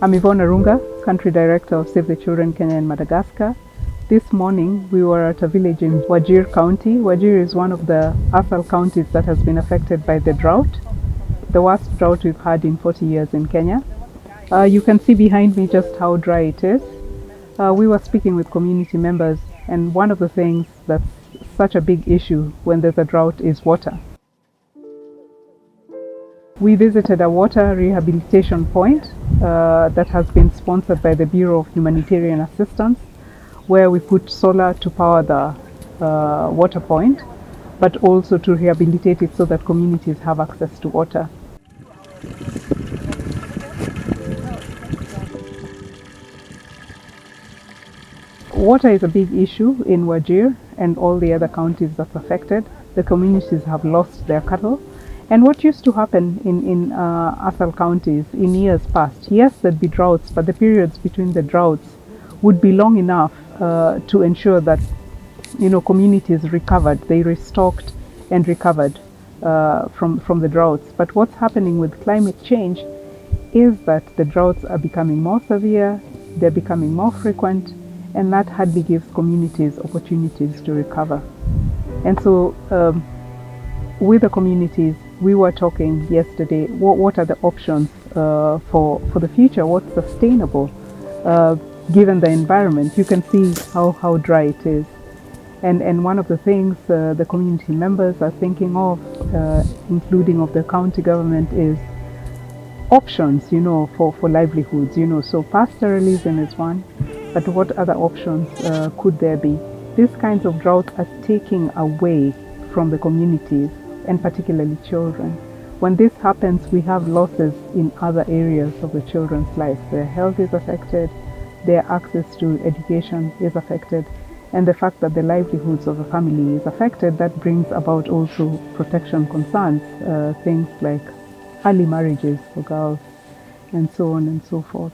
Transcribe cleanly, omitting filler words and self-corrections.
I'm Yvonne Arunga, Country Director of Save the Children, Kenya and Madagascar. This morning we were at a village in Wajir County. Wajir is one of the ASAL counties that has been affected by the drought, the worst drought we've had in 40 years in Kenya. You can see behind me just how dry it is. We were speaking with community members, and one of the things that's such a big issue when there's a drought is water. We visited a water rehabilitation point that has been sponsored by the Bureau of Humanitarian Assistance, where we put solar to power the water point, but also to rehabilitate it so that communities have access to water. Water is a big issue in Wajir and all the other counties that's affected. The communities have lost their cattle. And what used to happen in ASAL counties in years past, yes, there'd be droughts, but the periods between the droughts would be long enough to ensure that, communities recovered, they restocked and recovered from the droughts. But what's happening with climate change is that the droughts are becoming more severe, they're becoming more frequent, and that hardly gives communities opportunities to recover. And so with the communities, we were talking yesterday, what are the options for the future, what's sustainable given the environment. You can see how dry it is. And one of the things the community members are thinking of, including of the county government, is options, for livelihoods, so pastoralism is one, but what other options could there be? These kinds of droughts are taking away from the communities, and particularly children. When this happens, we have losses in other areas of the children's lives. Their health is affected, their access to education is affected, and the fact that the livelihoods of the family is affected, that brings about also protection concerns, things like early marriages for girls, and so on and so forth.